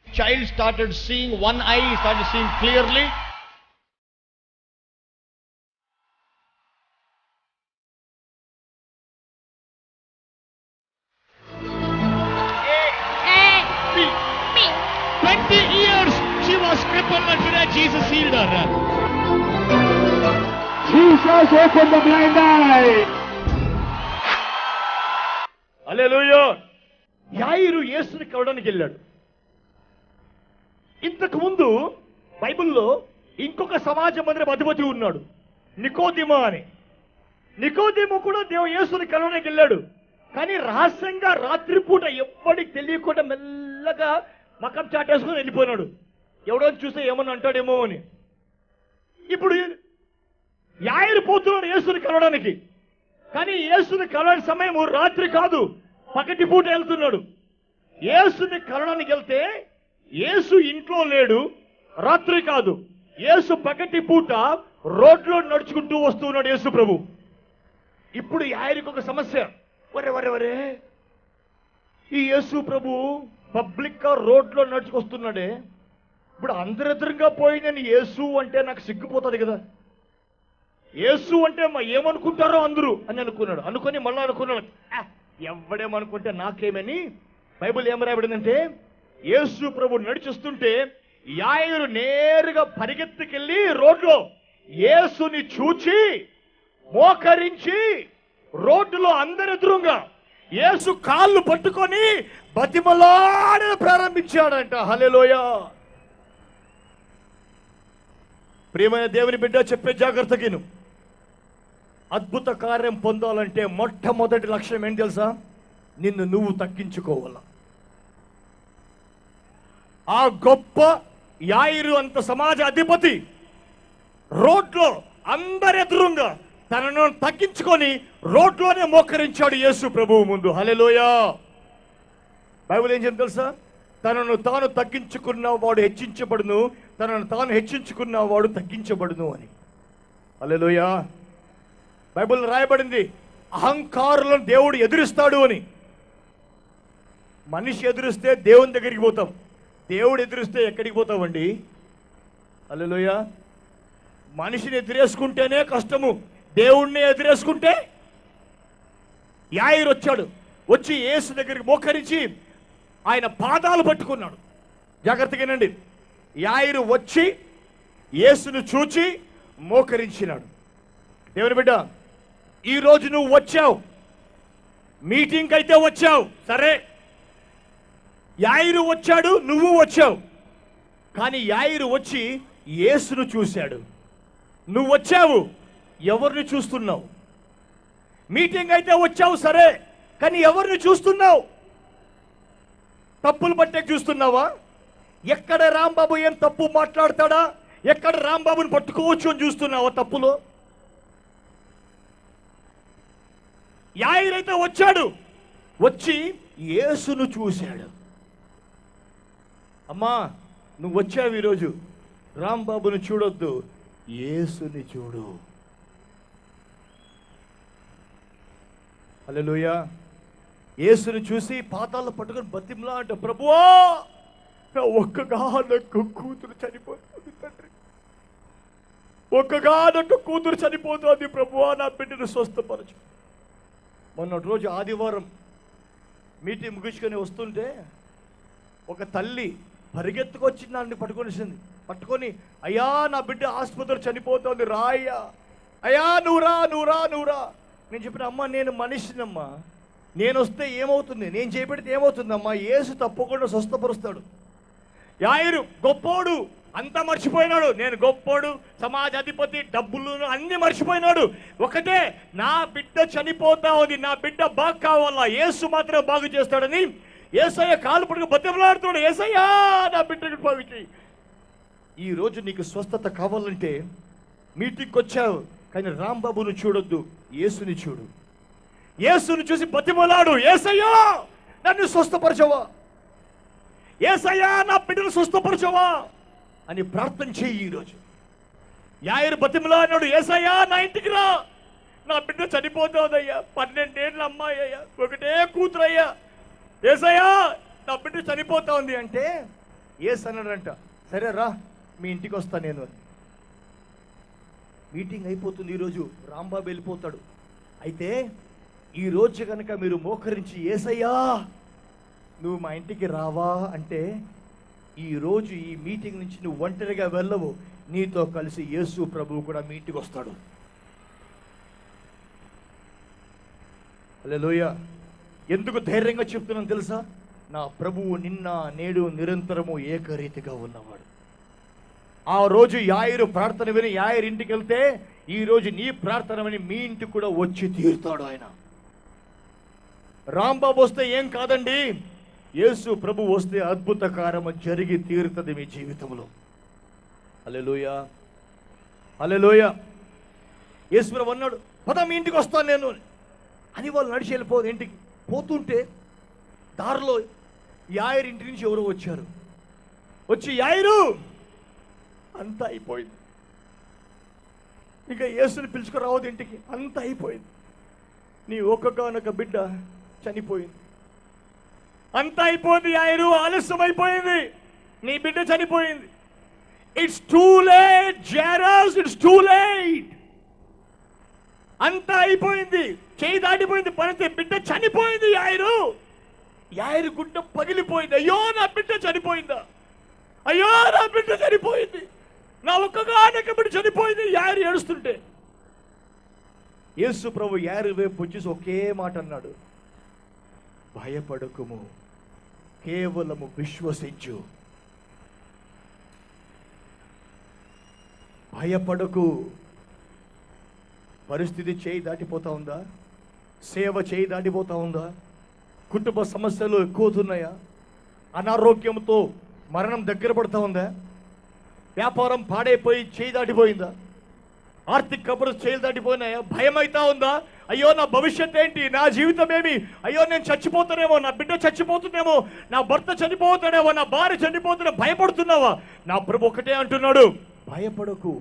Child started seeing, one eye started seeing clearly. A, B. 20 years she was crippled and today Jesus healed her. Jesus opened the blind eye. హల్లెలూయా. యాయిరు యేసుని కలవడానికి వెళ్ళాడు. ఇంతకు ముందు బైబిల్లో ఇంకొక సమాజ మందిరం అధిపతి ఉన్నాడు, నికోదిమో అని. నికోదిమో కూడా యేసుని కలవడానికి వెళ్ళాడు. కానీ రహస్యంగా రాత్రిపూట ఎవ్వడికి తెలియకుండా మెల్లగా మకం చాటేసుకుని వెళ్ళిపోయినాడు. ఎవడో చూస్తే ఏమన్నా అంటాడేమో అని. ఇప్పుడు యాయిరు పోతున్నాడు యేసుని కలవడానికి. కానీ యేసుని కలవని సమయం రాత్రి కాదు, పగటి పూట వెళ్తున్నాడు. యేసుని కలవడానికి వెళ్తే యేసు ఇంట్లో లేడు, రాత్రి కాదు, యేసు పగటి పూట రోడ్లో నడుచుకుంటూ వస్తున్నాడు యేసు ప్రభు. ఇప్పుడు యాయిరికి ఒక సమస్య, వరే వరే వరే ఈ యేసు ప్రభు పబ్లిక్ గా రోడ్లో నడుచుకొస్తున్నాడే, ఇప్పుడు అందరెదురుగా పోయి నేను యేసు అంటే నాకు సిగ్గిపోతుంది కదా, యేసు అంటే ఏమనుకుంటారో అందరూ అని అనుకున్నాడు. అనుకొని మళ్ళీ అనుకున్నాడు, ఎవడేమనుకుంటే నాకేమని. బైబిల్ ఏం రాయబడిందంటే, యేసు ప్రభు నడిచిస్తుంటే యాయిరు నేరుగా పరిగెత్తుకెళ్ళి రోడ్లో యేసుని చూచి మోకరించి రోడ్డులో అందరెదురుగా యేసు కాళ్ళు పట్టుకొని బతిమలాడ ప్రారంభించాడంట. హల్లెలూయా. ప్రియమైన దేవుని బిడ్డ, చెప్పే జాగ్రత్తగిను. అద్భుత కార్యం పొందాలంటే మొట్టమొదటి లక్ష్యం ఏంటి తెలుసా? నిన్ను నువ్వు తగ్గించుకోవాల. ఆ గొప్ప యాయిరు అంత సమాజ అధిపతి రోడ్లో అందరెదురుగా తనను తగ్గించుకొని రోడ్లోనే మోకరించాడు యేసు ప్రభువు ముందు. హల్లెలూయా. బైబిల్ ఏం చెప్తుంది తెలుసా? తనను తాను తగ్గించుకున్న వాడు హెచ్చించబడును, తనను తాను హెచ్చించుకున్న వాడు తగ్గించబడును అని. హల్లెలూయా. బైబిల్ రాయబడింది, అహంకారులను దేవుడు ఎదురిస్తాడు అని. మనిషి ఎదురిస్తే దేవుని దగ్గరికి పోతాం, దేవుడు ఎదురిస్తే ఎక్కడికి పోతామండి? హల్లెలూయా. మనిషిని ఎదురేసుకుంటేనే కష్టము, దేవుణ్ణి ఎదురేసుకుంటే. యాయిరు వచ్చాడు, వచ్చి యేసు దగ్గరికి మోకరించి ఆయన పాదాలు పట్టుకున్నాడు. జాగ్రత్తగానండి. యాయిరు వచ్చి యేసును చూచి మోకరించినాడు. దేవుని బిడ్డ, ఈరోజు నువ్వు వచ్చావు, మీటింగ్కి అయితే వచ్చావు సరే, యాయిరు వచ్చాడు, నువ్వు వచ్చావు. కానీ యాయిరు వచ్చి యేసును చూశాడు, నువ్వు వచ్చావు, ఎవరిని చూస్తున్నావు? మీటింగ్ అయితే వచ్చావు సరే, కానీ ఎవరిని చూస్తున్నావు? తప్పులు పట్టే చూస్తున్నావా? ఎక్కడ రాంబాబు ఏం తప్పు మాట్లాడతాడా, ఎక్కడ రాంబాబుని పట్టుకోవచ్చు అని చూస్తున్నావా తప్పులో? యాయిరైతే వచ్చాడు, వచ్చి యేసును చూశాడు. అమ్మా, నువ్వు వచ్చావు ఈరోజు, రాంబాబుని చూడొద్దు, యేసుని చూడు. హల్లెలూయా. యేసుని చూసి పాతాల్లో పట్టుకొని బతిమలా అంట, ప్రభువా నా ఒక్కగానొక్క కూతురు చనిపోతుంది తండ్రి, ఒక్కగానొక్క కూతురు చనిపోతుంది ప్రభువా, నా బిడ్డను స్వస్థపరచు. మొన్నటి రోజు ఆదివారం మీటింగ్ ముగించుకొని వస్తుంటే ఒక తల్లి పరిగెత్తుకొచ్చి నన్ను పట్టుకొని, అయ్యా నా బిడ్డ ఆసుపత్రి చనిపోతుంది రాయ్యా అయ్యా నువ్వురా. నేను చెప్పిన అమ్మ నేను మనిషినమ్మా, నేను వస్తే ఏమవుతుంది, నేను చేపెడితే ఏమవుతుందమ్మా, యేసు తప్పకుండా స్వస్థపరుస్తాడు. యాయిరు గొప్పోడు, అంతా మర్చిపోయినాడు. నేను గొప్పోడు, సమాజాధిపతి, డబ్బులు అన్ని మర్చిపోయినాడు. ఒకటే, నా బిడ్డ చనిపోతా ఉంది, నా బిడ్డ బాగు కావాలా, యేసు మాత్రం బాగు చేస్తాడని యేసయ్య కాలు పట్టుకు బతిమలాడుతున్నాడు. యేసయ్యా నా బిడ్డకు బాగు చేయి. ఈ రోజు నీకు స్వస్థత కావాలంటే మీటింగ్కి వచ్చావు, కానీ రాంబాబును చూడొద్దు, యేసుని చూడు. యేసుని చూసి బతిమలాడు, యేసయ్యా నన్ను స్వస్థపరచవా, యేసయ్యా నా బిడ్డను స్వస్థపరచవా అని ప్రార్థన చేయి. ఈరోజు యాయిరు బతిమలాడినాడు, యేసయ్యా నా ఇంటికి రా, నా బిడ్డ చనిపోతుందయ్యా, 12 ఏళ్ళ అమ్మాయి అయ్యా, ఒకటే కూతురయ్యా, యేసయ్యా నా బిడ్డ చనిపోతా ఉంది అంటే యేసు అన్నాడంట, సరే రా మీ ఇంటికి వస్తా నేను అని. మీటింగ్ అయిపోతుంది. ఈరోజు రాంబాబు వెళ్ళిపోతాడు. అయితే ఈరోజు కనుక మీరు మోకరించి యేసయ్యా నువ్వు మా ఇంటికి రావా అంటే, ఈరోజు ఈ మీటింగ్ నుంచి నువ్వు ఒంటరిగా వెళ్ళవు, నీతో కలిసి యేసు ప్రభువు కూడా మీ ఇంటికి వస్తాడు. హల్లెలూయా. ఎందుకు ధైర్యంగా చెప్తున్నాను తెలుసా? నా ప్రభువు నిన్న నేడు నిరంతరము ఏకరీతిగా ఉన్నవాడు. ఆ రోజు యాయిరు ప్రార్థన విని యాయిరు ఇంటికి వెళ్తే, ఈ రోజు నీ ప్రార్థన విని మీ ఇంటికి కూడా వచ్చి తీరుతాడు ఆయన. రాంబాబు వస్తే ఏం కాదండి, యేసు ప్రభు వస్తే అద్భుత కార్యము జరిగి తీరుతుంది మీ జీవితంలో. హల్లెలూయా, హల్లెలూయా. యేసు ప్రభు అన్నాడు, పద మీ ఇంటికి వస్తాను నేను అని. వాళ్ళు నడిచి వెళ్ళిపోదు. ఇంటికి పోతుంటే దారిలో యాయిరు ఇంటి నుంచి ఎవరో వచ్చారు. వచ్చి, యాయిరు అంతా అయిపోయింది, ఇక యేసుని పిలుచుకురావద్దు ఇంటికి, అంతా అయిపోయింది, నీ ఒక్కగానొక బిడ్డ చనిపోయింది, అంతా అయిపోయింది యాయిరు, ఆలస్యం అయిపోయింది, నీ బిడ్డ చనిపోయింది. It's too late Jairus, it's too late. అంతా అయిపోయింది, చేయి దాటిపోయింది, పడితే బిడ్డ చనిపోయింది. యాయిరు గుడ్డ పగిలిపోయింది. అయ్యో నా బిడ్డ చనిపోయిందా, అయ్యో నా బిడ్డ చనిపోయింది, నా ఒక్కగానొక బిడ్డ చనిపోయింది. యాయిరు ఏడుస్తుంటే యేసు ప్రభు యాయిరు వైపు వచ్చేసి ఒకే మాట అన్నాడు, భయపడకుము, కేవలము విశ్వసించు. భయపడకు. పరిస్థితి చేయి దాటిపోతా ఉందా? సేవ చేయి దాటిపోతా ఉందా? కుటుంబ సమస్యలు ఎక్కువవుతున్నాయా? అనారోగ్యంతో మరణం దగ్గర పడుతూ ఉందా? వ్యాపారం పాడైపోయి చేయి దాటిపోయిందా? ఆర్థిక కబురు చేయి దాటిపోయినాయా? భయం అవుతా ఉందా? అయ్యో నా భవిష్యత్ ఏంటి, నా జీవితం ఏమి, అయ్యో నేను చచ్చిపోతానేమో, నా బిడ్డ చచ్చిపోతుందేమో, నా భర్త చనిపోతాడేమో, నా భార్య చనిపోతున్నా, భయపడుతున్నావా? నా ప్రభు ఒకటే అంటున్నాడు, భయపడకు,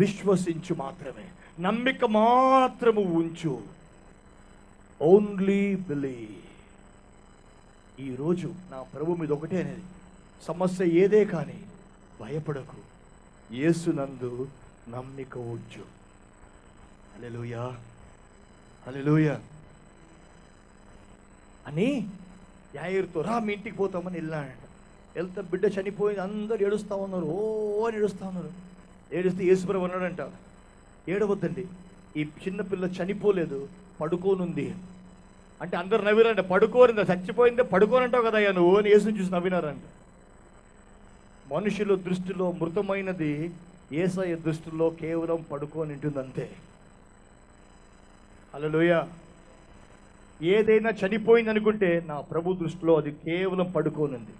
విశ్వసించు మాత్రమే, నమ్మిక మాత్రము ఉంచు. Only believe. ఈరోజు నా ప్రభు మీద ఒకటే అనేది, సమస్య ఏదే కానీ భయపడకు, యేసునందు నమ్మిక ఉంచు. హల్లెలూయా, హల్లెలూయా అని యాయిరుతో, రా మీ ఇంటికి పోతామని వెళ్ళాడంట. వెళ్తే బిడ్డ చనిపోయింది, అందరు ఏడుస్తూ ఉన్నారు, ఓ అని ఏడుస్తూ ఉన్నారు. ఏడుస్తే యేసుప్రభు అన్నాడంట, ఏడవద్దండి, ఈ చిన్నపిల్ల చనిపోలేదు, పడుకోనుంది అంటే అందరు నవ్విరంట. పడుకోరిందా, చచ్చిపోయిందే, పడుకోనంటావు కదా అయ్యా నువ్వు అని యేసుని చూసి నవ్వినారంట. మనుషుల దృష్టిలో మృతమైనది యేసయ్య దృష్టిలో కేవలం పడుకొని ఉంటుంది అంతే. హల్లెలూయా. ఏదైనా చనిపోయింది అనుకుంటే నా ప్రభు దృష్టిలో అది కేవలం పడుకోనుంది.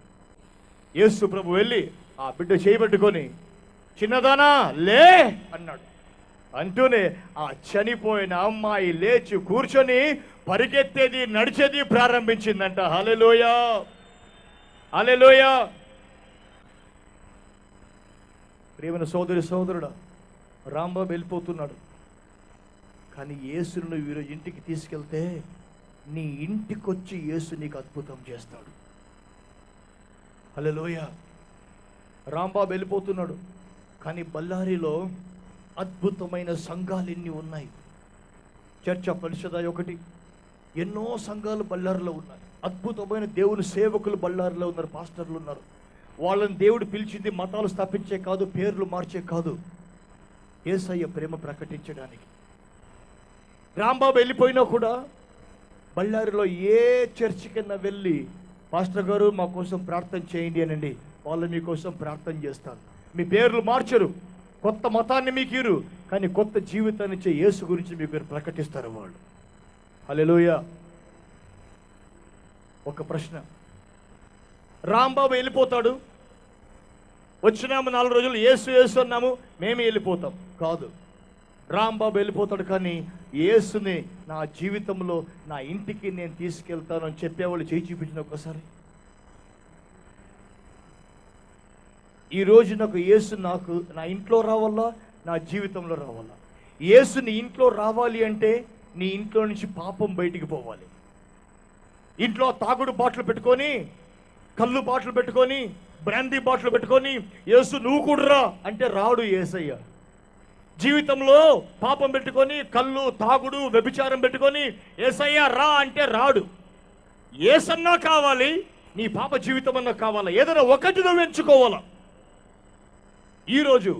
యేసు ప్రభు వెళ్ళి ఆ బిడ్డ చేయబెట్టుకొని, చిన్నదానా లే అన్నాడు. అంటూనే ఆ చనిపోయిన అమ్మాయి లేచి కూర్చొని పరిగెత్తేది, నడిచేది ప్రారంభించిందంట. హల్లెలూయా, హల్లెలూయా. ప్రియమైన సోదరి సోదరుడా, రాంబాబు వెళ్ళిపోతున్నాడు, కానీ యేసును నువ్వు ఈరోజు ఇంటికి తీసుకెళ్తే నీ ఇంటికి వచ్చి యేసు నీకు అద్భుతం చేస్తాడు. హల్లెలూయా. రాంబాబు వెళ్ళిపోతున్నాడు, కానీ బళ్ళారిలో అద్భుతమైన సంఘాలు ఎన్ని ఉన్నాయి. చర్చ పరిషద ఒకటి, ఎన్నో సంఘాలు బళ్ళారిలో ఉన్నాయి. అద్భుతమైన దేవుని సేవకులు బళ్ళారిలో ఉన్నారు, పాస్టర్లు ఉన్నారు. వాళ్ళని దేవుడు పిలిచింది మతాలు స్థాపించే కాదు, పేర్లు మార్చే కాదు. యేసయ్య ప్రేమ ప్రకటించడానికి. రాంబాబు వెళ్ళిపోయినా కూడా బళ్ళారిలో ఏ చర్చి కింద వెళ్ళి పాస్టర్ గారు మా కోసం ప్రార్థన చేయండి అనండి, వాళ్ళు మీకోసం ప్రార్థన చేస్తారు. మీ పేర్లు మార్చరు, కొత్త మతాన్ని మీకు ఇరు, కానీ కొత్త జీవితాన్ని ఇచ్చే యేసు గురించి మీకు ప్రకటిస్తారు వాళ్ళు. హల్లెలూయా. ఒక ప్రశ్న, రాంబాబు వెళ్ళిపోతాడు, వచ్చినాము 4 రోజులు యేసు యేసు అన్నాము, మేమే వెళ్ళిపోతాం కాదు. రాంబాబు వెళ్ళిపోతాడు, కానీ యేసుని నా జీవితంలో నా ఇంటికి నేను తీసుకెళ్తాను అని చెప్పేవాళ్ళు చేయి చూపించిన ఒకసారి. ఈరోజు నాకు యేసు నాకు నా ఇంట్లో రావాలా, నా జీవితంలో రావాలా. యేసు నీ ఇంట్లో రావాలి అంటే నీ ఇంట్లో నుంచి పాపం బయటికి పోవాలి. ఇంట్లో తాగుడు బాటిల్ పెట్టుకొని, కళ్ళు బాటిల్ పెట్టుకొని, బ్రాందీ బాటిల్ పెట్టుకొని యేసు నువ్వు కూడా రా అంటే రాడు యేసయ్య. జీవితంలో పాపం పెట్టుకొని, కళ్ళు తాగుడు వ్యభిచారం పెట్టుకొని యేసయ్య రా అంటే రాడు. యేసన్నా కావాలి, నీ పాప జీవితం అన్నా కావాలా, ఏదైనా ఒకటి నువ్వు ఎంచుకోవాలా. ఈరోజు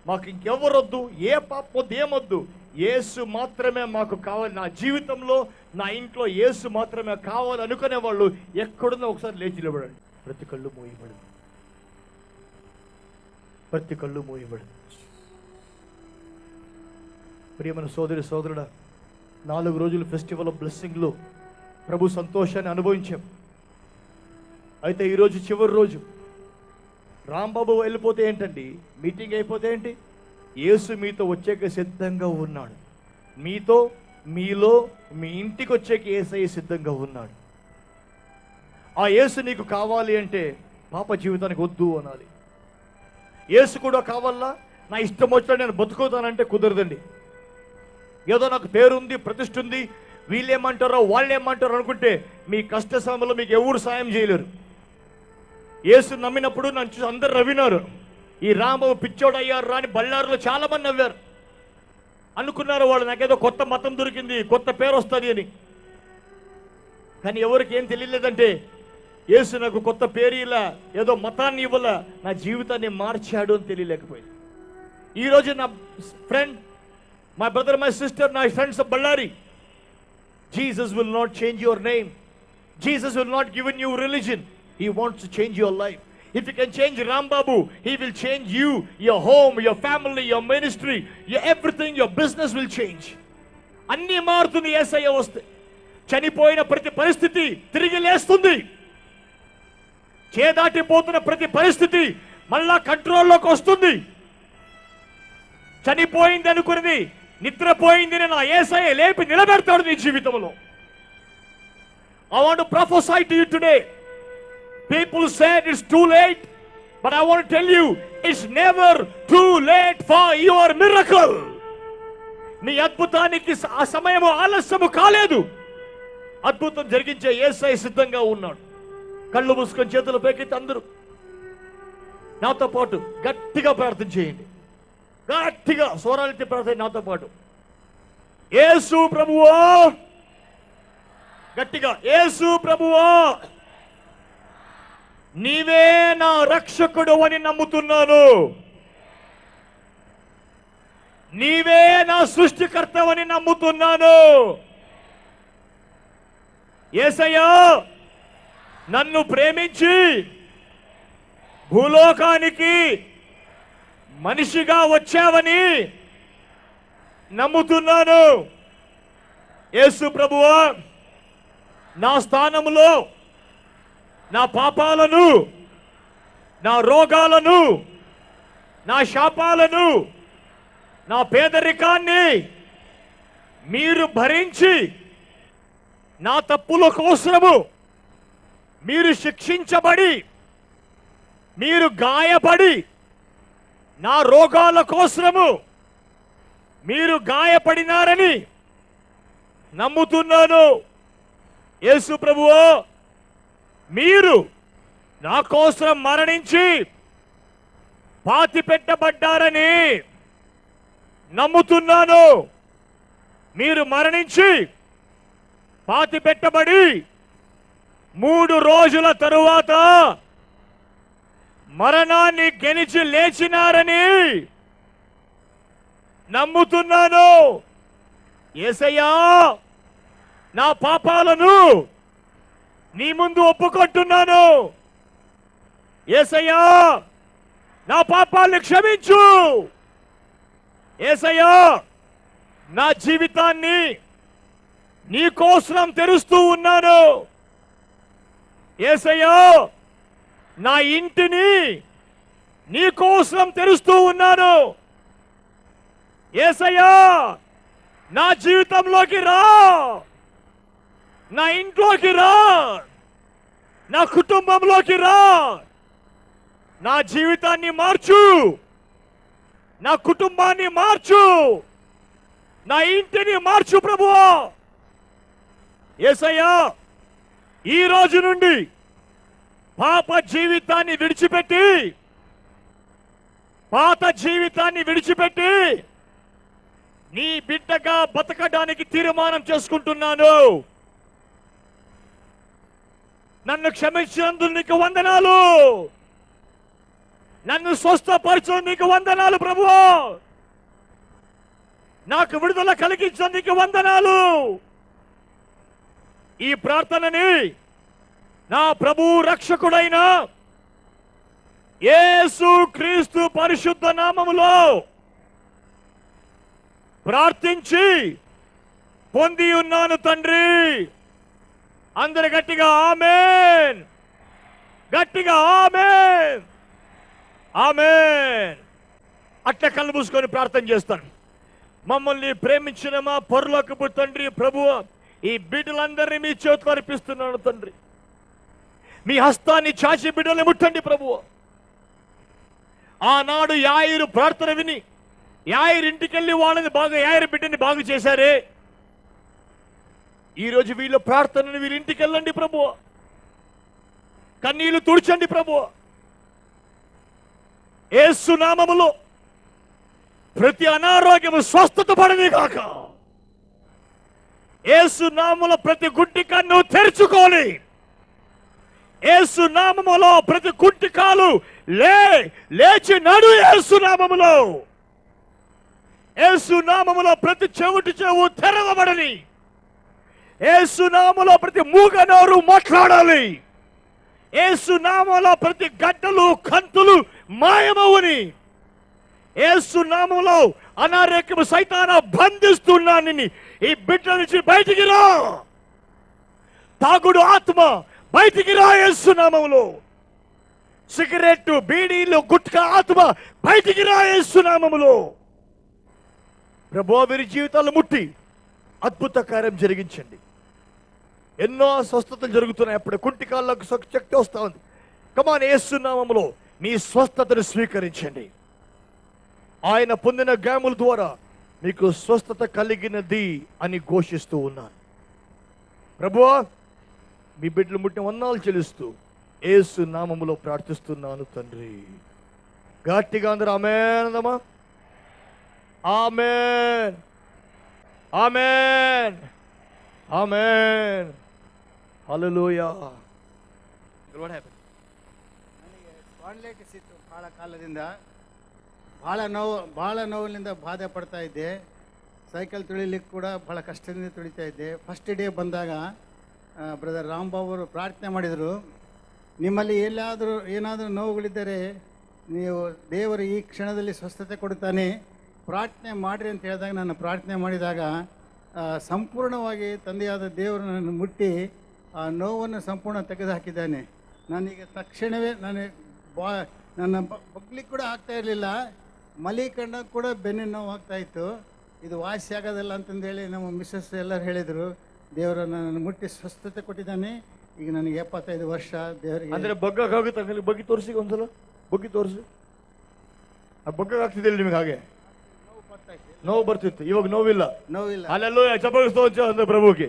మాకు ఇంకెవరొద్దు, ఏ పాప వద్దు, ఏమొద్దు, యేసు మాత్రమే మాకు కావాలి. నా జీవితంలో నా ఇంట్లో యేసు మాత్రమే కావాలి అనుకునే వాళ్ళు ఎక్కడున్నా ఒకసారి లేచి నిలబడండి. ప్రతి కళ్ళు మూయబడి, ప్రతి కళ్ళు మూయబడి. ప్రియమైన సోదరి సోదరుడా, 4 రోజులు ఫెస్టివల్ ఆఫ్ బ్లెస్సింగ్లో ప్రభు సంతోషాన్ని అనుభవించాం. అయితే ఈరోజు చివరి రోజు. రాంబాబు వెళ్ళిపోతే ఏంటండి, మీటింగ్ అయిపోతే ఏంటి, యేసు మీతో వచ్చేక సిద్ధంగా ఉన్నాడు. మీతో, మీలో, మీ ఇంటికి వచ్చేకి యేసయ్య సిద్ధంగా ఉన్నాడు. ఆ యేసు నీకు కావాలి అంటే పాప జీవితానికి వద్దు అనాలి. యేసు కూడా కావాలా, నా ఇష్టం వచ్చినా నేను బతుకుతానంటే కుదరదండి. ఏదో నాకు పేరుంది, ప్రతిష్ఠ ఉంది, వీళ్ళేమంటారో వాళ్ళేమంటారో అనుకుంటే మీ కష్ట సమయంలో మీకు ఎవరు సాయం చేయలేరు. యేసు నమ్మినప్పుడు నన్ను చూసి అందరు నవ్వినారు. ఈ రాంబాబు పిచ్చోడు అయ్యారు రా అని బళ్ళారులో చాలా మంది నవ్వారు. అనుకున్నారు వాళ్ళు నాకేదో కొత్త మతం దొరికింది, కొత్త పేరు వస్తుంది అని. కానీ ఎవరికి ఏం తెలియలేదంటే యేసు నాకు కొత్త పేరు ఇలా, ఏదో మతాన్ని ఇవ్వాల, నా జీవితాన్ని మార్చాడు అని తెలియలేకపోయింది. ఈరోజు నా friend, my brother, my sister, నా friends of Ballari, Jesus will not change your name. Jesus will not given you religion. He wants to change your life. If you can change Rambabu, he will change you, your home, your family, your ministry, your everything, your business will change. అన్నీ మారుతుంది యేసయ్య వస్తే. చనిపోయిన ప్రతి పరిస్థితి తిరిగి లేస్తుంది. చేదాటిపోతున్న ప్రతి పరిస్థితి మళ్ళా కంట్రోల్లోకి వస్తుంది. చనిపోయింది అనుకున్నది నిద్రపోయింది నా యేసయ్య లేపి నిలబెడతాడు నీ జీవితంలో. I want to prophesy to you today. People said it's too late, but I want to tell you, it's never too late for your miracle. నీ అద్భుతానికి ఆ సమయము ఆలస్యము కాలేదు. అద్భుతం జరిగించే యేసయ్య సిద్ధంగా ఉన్నాడు. కళ్ళు మూసుకొని చేతులు పైకెత్తి అందరూ నాతో పాటు గట్టిగా ప్రార్థన చేయండి. గట్టిగా స్వరాలెత్తి ప్రార్థన నాతో పాటు. యేసు ప్రభువా, గట్టిగా యేసు ప్రభువా, నీవే నా రక్షకుడు అని నమ్ముతున్నాను. నీవే నా సృష్టికర్తవని నమ్ముతున్నాను. యేసయ్యా, నన్ను ప్రేమించి భూలోకానికి మనిషిగా వచ్చావని నమ్ముతున్నాను. యేసు ప్రభువా, నా స్థానములో నా పాపాలను, నా రోగాలను, నా శాపాలను, నా పేదరికాన్ని మీరు భరించి నా తప్పుల కోసము మీరు శిక్షించబడి, మీరు గాయపడి, నా రోగాల కోసము మీరు గాయపడినారని నమ్ముతున్నాను. యేసు ప్రభువా, మీరు నా కోసం మరణించి పాతి పెట్టబడ్డారని నమ్ముతున్నాను. మీరు మరణించి పాతి పెట్టబడి 3 రోజుల తరువాత మరణాన్ని గెలిచి లేచినారని నమ్ముతున్నాను. యేసయ్యా, నా పాపాలను నీ ముందు ఒప్పుకుంటున్నాను. యేసయ్యా, నా పాపాలను క్షమించు. యేసయ్యా, నా జీవితాన్ని నీ కోసం తెరుస్తూ ఉన్నాను. యేసయ్యా, నా ఇంటిని నీ కోసం తెరుస్తూ ఉన్నాను. యేసయ్యా, నా జీవితంలోకి రా, నా ఇంట్లోకి రా, నా కుటుంబంలోకి రా, నా జీవితాన్ని మార్చు, నా కుటుంబాన్ని మార్చు, నా ఇంటిని మార్చు ప్రభువా. యేసయ్యా, ఈ రోజు నుండి పాప జీవితాన్ని విడిచిపెట్టి, పాత జీవితాన్ని విడిచిపెట్టి నీ బిడ్డగా బతకడానికి తీర్మానం చేసుకుంటున్నాను. నన్ను క్షమించినందుకు నీకు వందనాలు. నన్ను స్వస్థపరచు నీకు వందనాలు ప్రభువా. నాకు విడుదల కలిగించడానికి వందనాలు. ఈ ప్రార్థనని నా ప్రభు రక్షకుడైన యేసు క్రీస్తు పరిశుద్ధ నామములో ప్రార్థించి పొంది ఉన్నాను తండ్రి. అందరు గట్టిగా ఆమేన్, గట్టిగా ఆమేన్, ఆమేన్. అట్లా కళ్ళు మూసుకొని ప్రార్థన చేస్తాను. మమ్మల్ని ప్రేమించిన మా పరలోకపు తండ్రి ప్రభువా, ఈ బిడ్డలందరినీ మీ చేతిలో అర్పిస్తున్నాను తండ్రి. మీ హస్తాన్ని చాచి బిడ్డల్ని ముట్టండి ప్రభువా. ఆనాడు యాయిరు ప్రార్థన విని యాయిరు ఇంటికెళ్ళి వాళ్ళని యాయిరు బిడ్డని బాగు చేశారే, ఈరోజు వీళ్ళ ప్రార్థనని వీళ్ళ ఇంటికి వెళ్ళండి ప్రభువా. కన్నీళ్లు తుడిచండి ప్రభువా. యేసు నామములో ప్రతి అనారోగ్యము స్వస్థత పడని కాక. యేసు నామములో ప్రతి గుడ్డి కన్ను తెరుచుకోని. యేసు నామములో ప్రతి గుడ్డి కాలు లేచి నడు. యేసు నామములో, యేసు నామములో ప్రతి చెవిటి చెవు తెరవబడని. యేసు నామములో ప్రతి మూగ నోరు మాట్లాడాలి. యేసు నామములో ప్రతి గడ్డలు కంతులు మాయమవుని. యేసు నామములో అనారోగ్యము సైతానా బంధిస్తున్నాను. ఈ బిడ్డ నుంచి బయటికి రా. తాగుడు ఆత్మ బయటికి రా యేసు నామములో. సిగరెట్ బీడీలు గుట్కా ఆత్మ బయటికి రా యేసు నామములో. ప్రభువా, వీరి జీవితాలు ముట్టి అద్భుత కార్యం జరిగించండి. ఎన్నో స్వస్థతలు జరుగుతున్నాయి. అప్పుడే కుంటి కాళ్ళకు శక్తి వస్తా ఉంది. కమాన్, యేసు నామములో మీ స్వస్థతను స్వీకరించండి. ఆయన పొందిన గాయముల ద్వారా మీకు స్వస్థత కలిగినది అని ఘోషిస్తూ ఉన్నాను. ప్రభువా, మీ బిడ్డలు ముట్టిన వందనాలు చెల్లిస్తూ యేసు నామములో ప్రార్థిస్తున్నాను తండ్రి. గట్టిగా అందరూ ఆమేన్ అందమా. ఆమేన్, ఆమేన్, ఆమేన్. ಹಲ್ಲೆಲೂಯಾ. ನನಗೆ ಸ್ಪಾಂಡಿಲೈಟಿಸ್ ಇತ್ತು ಭಾಳ ಕಾಲದಿಂದ. ಭಾಳ ನೋವಿನಿಂದ ಬಾಧೆ ಪಡ್ತಾ ಇದ್ದೆ. ಸೈಕಲ್ ತುಳಿಲಿಕ್ಕೆ ಕೂಡ ಭಾಳ ಕಷ್ಟದಿಂದ ತುಳಿತಾ ಇದ್ದೆ. ಫಸ್ಟ್ ಡೇ ಬಂದಾಗ ಬ್ರದರ್ ರಾಂಬಾಬು ಅವರು ಪ್ರಾರ್ಥನೆ ಮಾಡಿದರು, ನಿಮ್ಮಲ್ಲಿ ಏನಾದರೂ ನೋವುಗಳಿದ್ದರೆ ನೀವು ದೇವರು ಈ ಕ್ಷಣದಲ್ಲಿ ಸ್ವಸ್ಥತೆ ಕೊಡುತ್ತಾನೆ, ಪ್ರಾರ್ಥನೆ ಮಾಡಿರಿ ಅಂತ ಹೇಳಿದಾಗ ನಾನು ಪ್ರಾರ್ಥನೆ ಮಾಡಿದಾಗ ಸಂಪೂರ್ಣವಾಗಿ ತಂದೆಯಾದ ದೇವರು ನನ್ನನ್ನು ಮುಟ್ಟಿ ಆ ನೋವನ್ನು ಸಂಪೂರ್ಣ ತೆಗೆದುಹಾಕಿದ್ದಾನೆ. ನನಗೆ ತಕ್ಷಣವೇ ನನ್ನ ಬಗ್ಲಿಕ್ಕೆ ಕೂಡ ಆಗ್ತಾ ಇರಲಿಲ್ಲ. ಮಲಿಕಂಡ ಕೂಡ ಬೆನ್ನಿನ ನೋವು ಆಗ್ತಾಯಿತ್ತು. ಇದು ವಾಸಿ ಆಗೋದಿಲ್ಲ ಅಂತಂದೇಳಿ ನಮ್ಮ ಮಿಸ್ಸಸ್ ಎಲ್ಲರೂ ಹೇಳಿದರು. ದೇವರು ನನ್ನನ್ನು ಮುಟ್ಟಿ ಸ್ವಸ್ಥತೆ ಕೊಟ್ಟಿದ್ದಾನೆ. ಈಗ ನನಗೆ 75 ವರ್ಷ. ದೇವರಿಗೆ ಅಂದರೆ ಬಗ್ಗಕ್ಕಾಗುತ್ತೆ. ಬಗ್ಗಿ ತೋರಿಸಿ ಒಂದ್ಸಲ, ಬಗ್ಗಿ ತೋರಿಸಿ. ಬಗ್ಗಕ್ಕಾಗ್ತಿದ್ದಿಲ್ಲ ನಿಮಗೆ? ಹಾಗೆ ನೋವು ಬರ್ತಿತ್ತು, ಇವಾಗ ನೋವಿಲ್ಲ. ಅಲ್ಲೆಲ್ಲೋ ಚಪ್ಪಲಿಸ್ತೋ ಅಂದ್ರೆ ಪ್ರಭುಗೆ.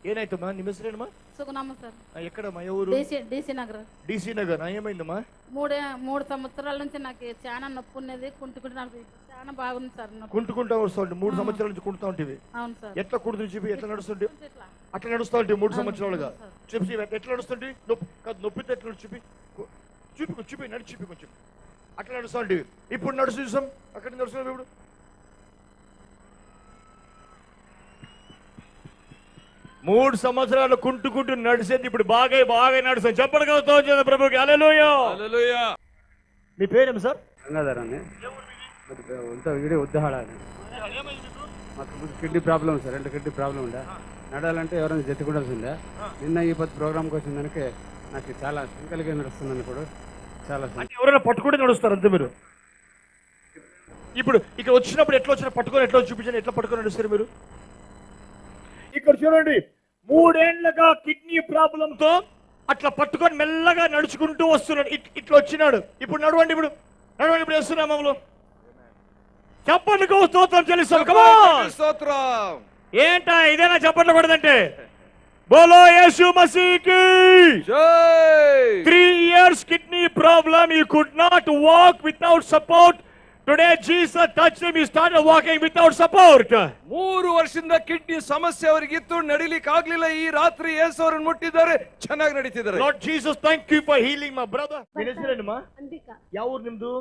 ఏనాయితమ్మా నీ మిస్రేనమ్మా? సుగుణమ్మ సార్. ఎక్కడమ్మా ఎవరు? డీసీ నగర్. డీసీ నగర్. ఏమైందమ్మా? మూడు సంవత్సరాల నుంచి నాకు చాలా నొప్పి ఉన్నది. కుంటుకుంటే నాకు చాలా బాగుంది సార్. కుంటుకుంటా వస్తుంటే 3 సంవత్సరాల నుంచి కుంటుతా ఉంటుంది. అవును సార్. ఎట్లా కుడుతు చూపి ఎట్లా నడుస్తుంటే? అట్లా నడుస్తా ఉంటే 3 సంవత్సరాలుగా చూపి ఎట్లా నడుస్తుంటే? నొప్పితే ఎట్లా చూపి చూపి నడిచి చూపి కొంచెం అట్లా నడుస్తా ఉంటే. ఇప్పుడు నడుస్తు చూసాం. అక్కడ నడుస్తున్నావు ఇప్పుడు 3 సంవత్సరాలు కుంటుకుంటూ నడిచేది ఇప్పుడు బాగా నడుస్తుంది. చెప్పడం ప్రభుకి. హల్లెలూయా. మీ పేరేమి సార్? గంగాధర్ అని వీడియో ఉద్దాడ మాకు ముందు kidney problem sir, 2 kidney problem ఉండే. నడాలంటే ఎవరైనా జట్టుకుండాల్సిందే. నిన్న ఈ పది ప్రోగ్రామ్కి వచ్చిన దానికి నాకు చాలా సంకలిగా నడుస్తున్నాను. కూడా చాలా అంటే ఎవరైనా పట్టుకుంటే నడుస్తారు అంతే. మీరు ఇప్పుడు ఇక్కడ వచ్చినప్పుడు ఎట్లా వచ్చినా పట్టుకొని ఎట్లా చూపించండి, ఎట్లా పట్టుకొని నడుస్తారు మీరు? ఇక్కడ చూడండి, 3 ఏళ్లుగా కిడ్నీ ప్రాబ్లంతో అట్లా పట్టుకొని మెల్లగా నడుచుకుంటూ వస్తున్నాడు. ఇట్లా వచ్చినాడు. ఇప్పుడు నడవండి, ఇప్పుడు వేస్తున్నా మమ్మల్ని. చెప్పండి, స్తోత్రం చెల్లిస్తాం. ఏంటా ఇదేనా చప్పట్లు పడదంటే? బోలో యేసు మసీకి. 3 years kidney problem, he could not walk without support. Today Jesus touched him, he started walking without support. 3 ವರ್ಷದಿಂದ ಕಿಡ್ನಿ ಸಮಸ್ಯೆ ಅವರಿಗಿತ್ತು, ನಡಿಲಿಕ್ಕೆ ಆಗ್ಲಿಲ್ಲ. ಈ ರಾತ್ರಿ ಯೇಸು ಅವರನ್ನು ಮುಟ್ಟಿದ್ದಾರೆ, ಚೆನ್ನಾಗಿ ನಡೀತಿದ್ದಾರೆ. Lord Jesus, thank you for healing my brother. ಹೆಸರೇನಮ್ಮ? Ambika. ಯಾವ ಊರು ನಿಮ್ದು?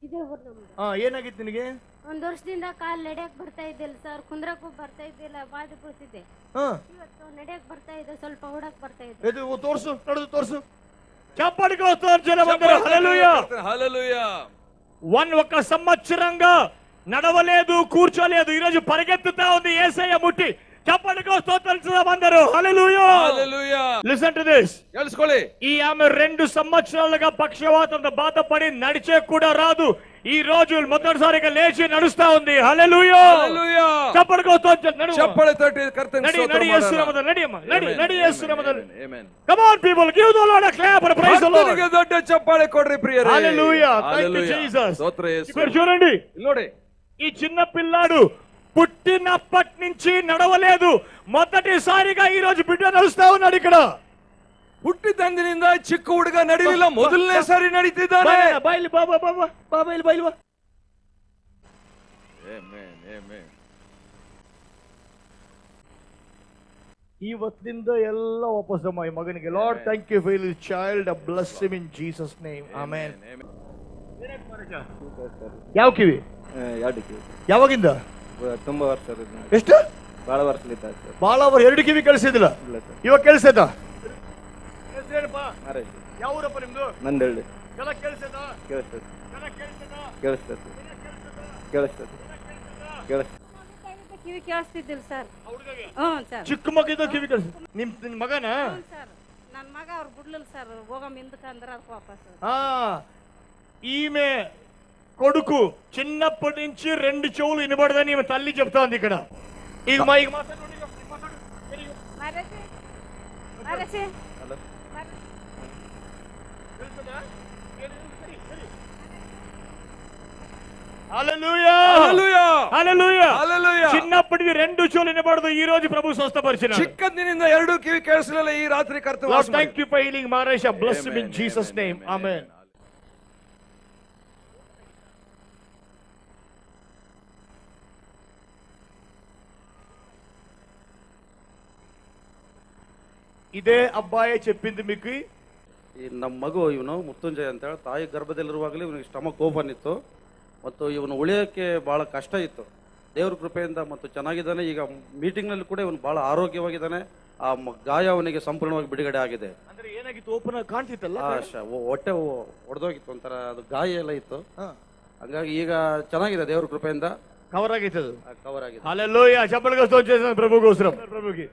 ಇದೇ ಊರು ನಮ್ದು. ಏನಾಗಿತ್ತು ನಿನಗೆ? 1 ವರ್ಷದಿಂದ ಕಾಲ್ ನಡೆಯಕ್ ಬರ್ತಾ ಇದ್ದಿಲ್ಲ ಸರ್, ಕುಂದ್ರಕ್ಕೂ ಬರ್ತಾ ಇದ್ದಿಲ್ಲ, ಬಾದಿ ಕೂತಿದ್ದೆ. ಇವತ್ತು ನಡೆಯಕ್ ಬರ್ತಾ ಇದೆ, ಸ್ವಲ್ಪ ಓಡಕ್ ಬರ್ತಾ ಇದೆ. ಇದು ತೋರ್ಸು, ನಡೆದು ತೋರ್ಸು. ಚಪ್ಪಲಿಗೆ ಸ್ತೋತ್ರ ಜನ ಬಂದರು. హల్లెలూయా. హల్లెలూయా. 1 సంవత్సరంగా నడవలేదు, కూర్చోలేదు, ఈ రోజు పరిగెత్తుతా ఉంది యేసయ్య ముట్టి. చప్పలికి స్తోత్రం అందరూ. Hallelujah. Hallelujah. Listen to this. తెలుసుకోండి. ఈ ఆమె 2 సంవత్సరాలుగా పక్షవాతంతో బాధపడి నడిచే కూడా రాదు. ఈ రోజు మొదటిసారిగా లేచి నడుస్తా ఉంది. హల్లెలూయా. హల్లెలూయా. చప్పలికి స్తోత్రం. చప్పలి తోటి కర్తని నడి స్తోత్రం యేసునామములో నడి అమ్మ. నడి యేసునామములో. ఆమేన్. Come on people, give the Lord a clap and praise the Lord. ಕರ್ತನಿಗೆ ದೊಡ್ಡ ಚಪ್ಪಾಳೆ ಕೊಡ್ರಿ ಪ್ರಿಯರೇ. Hallelujah. Thank you Jesus. ಸ್ತೋತ್ರ ಯೇಸು. ఇక్కడ చూడండి, ನೋಡಿ, ఈ చిన్న పిల్లాడు పుట్టినప్పటి నుంచి నడవలేదు. మొదటిసారిగా ఈ రోజు బిడ్డ నడుస్తా ఉన్నాడు. ఇక్కడ ಹುಟ್ಟಿದಂದಿನಿಂದ ಚಿಕ್ಕ ಹುಡುಗ ನಡಿಲಿಲ್ಲ, ಮೊದಲನೇ ಸಾರಿ ನಡೀತಿದ್ದಾನೆ. బయలు బాబా బయలు. Amen, amen. ಇವತ್ತಿಂದ ಎಲ್ಲ ವಾಪಸ್ ಈ ಮಗನಿಗೆ. Lord thank you for this child, bless him in Jesus name. Amen. ಯಾವ ಕಿವಿ? 2 ಕಿವಿ. ಯಾವಾಗಿಂದ? ತುಂಬಾ ವರ್ಷ. ಎಷ್ಟು? ಬಹಳ ವರ್ಷ ಸರ್. ಬಹಳ ಅವರು 2 ಕಿವಿ ಕಳಿಸಿದಿಲ್ಲ, ಇಲ್ಲ ಸರ್. ಇವಾಗ ಕೇಳಿಸೈತ? ಯಾವ ಊರಪ್ಪ ನಿಮ್ದು? ನಂದಳ್ಳಿ. ಎಲ್ಲ ಕೇಳಿಸೈತ? ಕೇಳಿಸ್ತದೆ. ಕಿವಿ ಕೇಳಿಸ್ತಿದ್ದಿಲ್ಲ ಸರ್. ಸರ್. ಚಿಕ್ಕ ಮಗಿದ ಕಿವಿ ಕಳಿಸಿ. ನಿಮ್ ಮಗನ? ಸರ್, ನನ್ನ ಮಗ ಅವ್ರು ಬಿಡ್ಲಿಲ್ಲ ಸರ್, ಹೋಗ ಮಿಂದಕ ಅಂದ್ರೆ ಅದಕ್ಕೆ ವಾಪಸ್. ఈమె కొడుకు చిన్నప్పటి నుంచి 2 చెవులు వినబడదని ఈమె తల్లి చెప్తాంది ఇక్కడ. ఇక చిన్నప్పటికి 2 చెవులు వినబడదు. ఈ రోజు ప్రభు స్వస్థపరిచినాడు. ಚಿಕ್ಕಂದಿನಿಂದ 2 ಕಿವಿ ಕೇಳಿಸಲಿಲ್ಲ, ಈ ರಾತ್ರಿ ಕರ್ತನ Lord, thank you for healing Maharaj. Bless him in Jesus name. Amen. ಇದೇ ಅಬ್ಬಾಯೇ చెప్పింది మీకు. ಈ ನಮ್ಮ ಮಗು ಇವನು ಮೃತ್ಯುಂಜಯ ಅಂತ ಹೇಳಿ ತಾಯಿ ಗರ್ಭದಲ್ಲಿರುವಾಗಲೇ ಇವನಿಗೆ ಸ್ಟಮಕ್ ಓಪನ್ ಇತ್ತು ಮತ್ತು ಇವನು ಉಳಿಯೋಕ್ಕೆ ಭಾಳ ಕಷ್ಟ ಇತ್ತು. ದೇವ್ರ ಕೃಪೆಯಿಂದ ಮತ್ತು ಚೆನ್ನಾಗಿದ್ದಾನೆ. ಈಗ ಮೀಟಿಂಗ್ನಲ್ಲಿ ಕೂಡ ಇವನು ಭಾಳ ಆರೋಗ್ಯವಾಗಿದ್ದಾನೆ. ಆ ಗಾಯ ಅವನಿಗೆ ಸಂಪೂರ್ಣವಾಗಿ ಬಿಡುಗಡೆ ಆಗಿದೆ. ಅಂದ್ರೆ ಏನಾಗಿತ್ತು? ಓಪನ್ ಕಾಣ್ತಿತ್ತಲ್ಲ, ಹೊಟ್ಟೆ ಒಡೆದೋಗಿತ್ತು, ಒಂಥರ ಅದು ಗಾಯ ಎಲ್ಲ ಇತ್ತು. ಹಂಗಾಗಿ ಈಗ ಚೆನ್ನಾಗಿದೆ, ದೇವ್ರ ಕೃಪೆಯಿಂದ ಕವರ್ ಆಗೈತೆ, ಅದು ಕವರ್ ಆಗಿದೆ. ಹಲ್ಲೆಲೂಯಾ. ಚಪ್ಪಲಿಗೆ ಸ್ತೋತ್ರ ಪ್ರಭುಗೋಸ್ಕರ. ಪ್ರಭುಗೆ